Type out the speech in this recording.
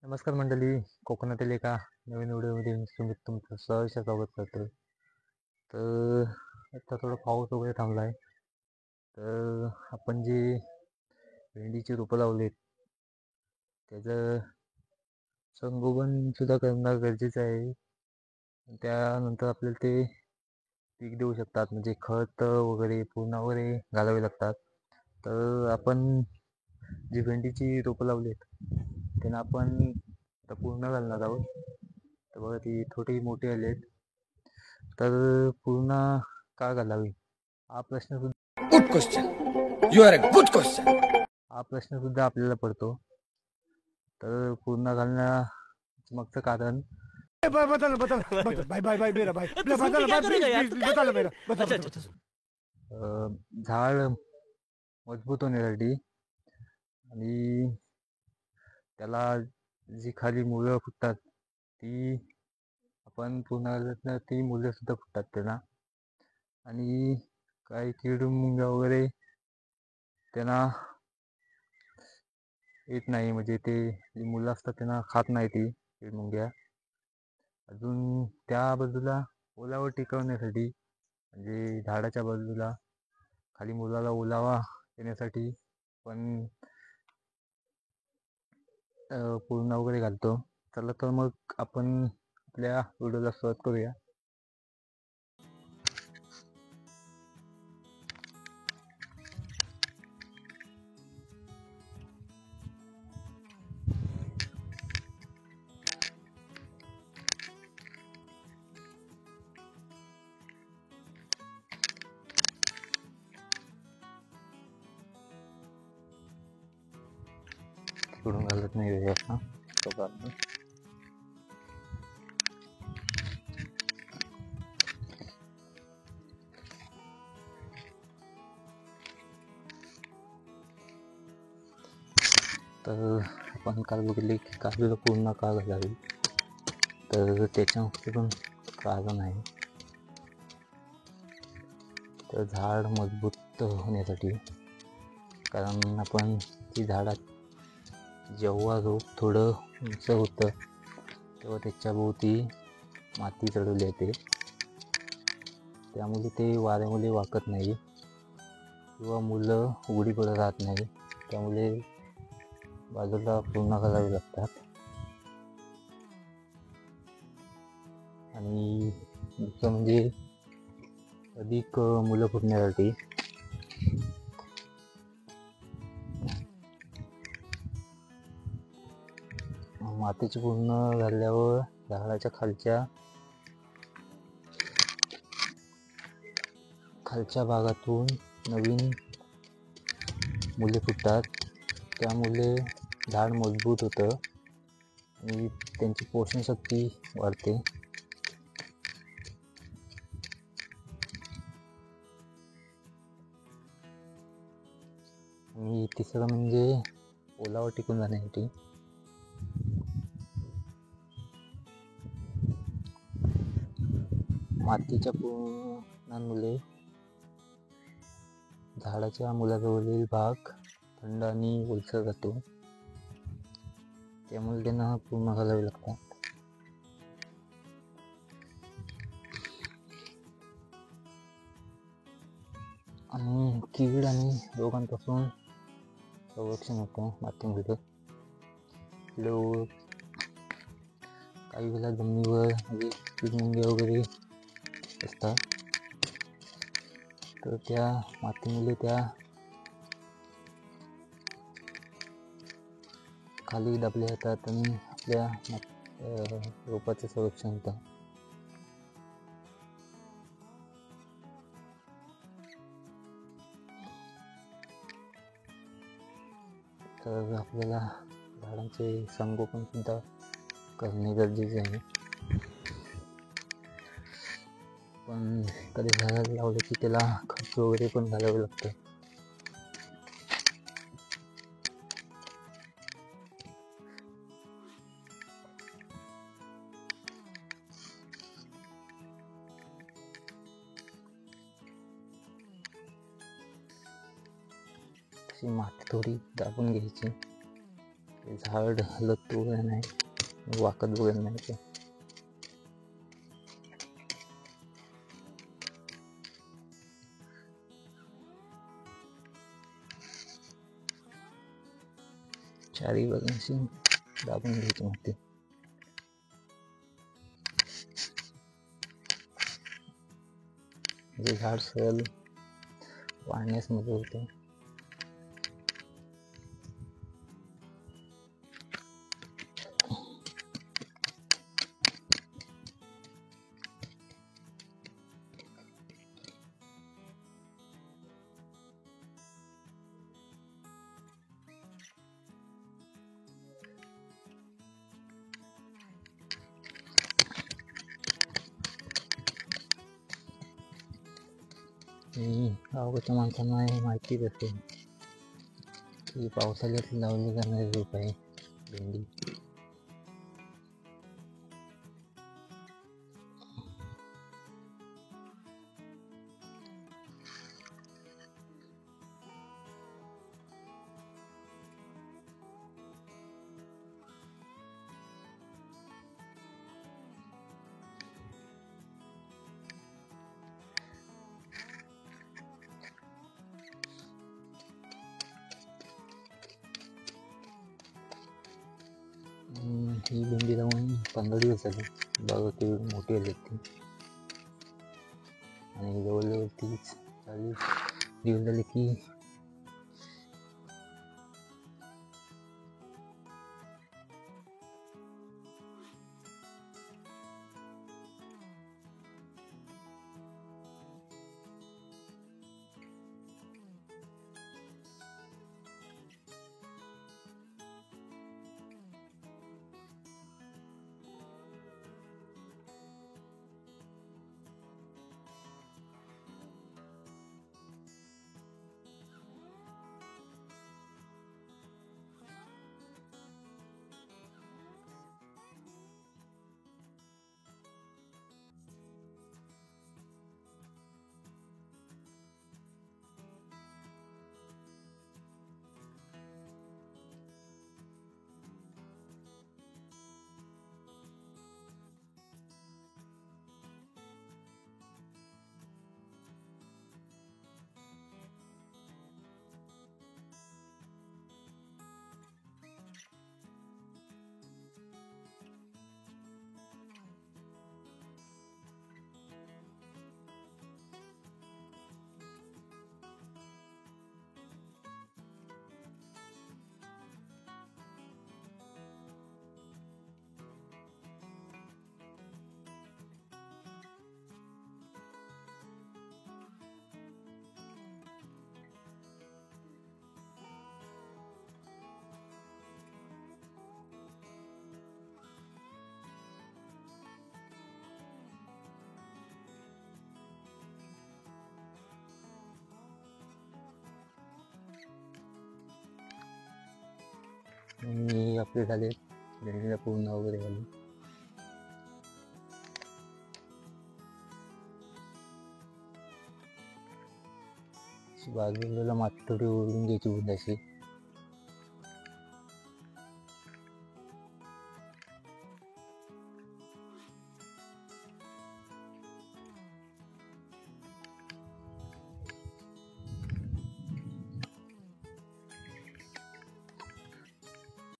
नमस्कार मंडळी, कोकणातील एका नवीन व्हिडिओमध्ये मी तुमचं सहर्ष स्वागत करतो. तर आता थोडा पाऊस वगैरे थांबला आहे. तर आपण जी भेंडीची रोपं लावलीत त्याचं संगोपन सुद्धा करणं गरजेचं आहे. त्यानंतर आपल्याला ते पीक देऊ शकतात, म्हणजे खत वगैरे पूर्ण वगैरे घालावे लागतात. तर आपण जी भेंडीची रोपं लावलीत त्यांना आपण आता पूर्ण घालणार आहोत. तर बघा ती थोडी मोठी आली आहेत. तर पूर्ण का घालावी हा प्रश्न good question. You are a good question. हा प्रश्न सुद्धा आपल्याला पडतो. तर पूर्ण घालण्याचं मागचं कारण बदल बदल बाय बाय बाय मेरा बाय बदल बदल मेरा बदल झाड मजबूत होण्यासाठी आणि त्याला जी खाली मुलं फुटतात ती आपण पूर्ण ती मुलं सुद्धा फुटतात त्यांना. आणि काही कीड मुंग्या वगैरे त्यांना येत नाही, म्हणजे ते जी मुलं असतात त्यांना खात नाही ती कीड मुंग्या. अजून त्या बाजूला ओलावा टिकवण्यासाठी, म्हणजे झाडाच्या बाजूला खाली मुलाला ओलावा येण्यासाठी पण पूर्ण वगैरे घालतो. चला तर मग आपण आपल्या व्हिडिओला सुरुवात करूया. तिकडून घालत नाही आता तर आपण काल बघितले की काजूला पूर्ण का घालावी. तर त्याच्यामध्ये पण कारण आहे. तर झाड मजबूत होण्यासाठी, कारण आपण ती झाडात जेव्हा रोप थोडं उंच होतं तेव्हा त्याच्याभोवती माती चढवली येते, त्यामुळे ते वाऱ्यामध्ये वाकत नाही किंवा मुलं उघडी पडत राहत नाही. त्यामुळे बाजूला पूर्ण घालावे लागतात. आणि दुसरं म्हणजे अधिक मुलं फुटण्यासाठी मातीची पूर्ण घातल्यावर झाडाच्या खालच्या भागातून नवीन मुले फुटतात. त्यामुळे झाड मजबूत होतं आणि त्यांची पोषणशक्ती वाढते. आणि तिसरं म्हणजे ओलावा टिकून जाण्यासाठी. मातीच्या पूर्णामुळे झाडाच्या मुलाजवळील भाग थंड आणि ओलसर जातो, त्यामुळे त्यांना पूर्ण घालावे लागतात. आणि कीड आणि रोगांपासून संरक्षण होतं मातीमध्ये. लोक काही वेळेला जमिनीवर म्हणजे कीड मुंग्या वगैरे असतात, तर त्या मातीमुळे त्या खाली दाबल्या जातात आणि आपल्या रोपाचं संरक्षण होतं. तर आपल्याला झाडांचे संगोपन सुद्धा करणे गरजेचे आहे. पण कधी झाड लावलं की त्याला खत वगैरे पण घालावं लागतं. तशी माती थोडी दाबून घ्यायची, ते झाड हलत वगैरे नाही, वाकत वगैरे नाही ते. चारी बाजूंशी दाबून घ्यायची माती. जे झाड सहल वाढण्यास मदत होते. गावाच्या माणसांना हे माहितीच असेल की पावसाळ्यात लावली जाणारी रोप आहे भेंडी. ही भेंडी लावून 15 दिवस झाले. बघा ते मोठी झाली ती, आणि जवळजवळ 30-40 दिवस झाले की मी आपले झाले भेंडीला पूर्ण वगैरे घालून. बाजूला माती थोडी ओढून घ्यायची बुंदाशी.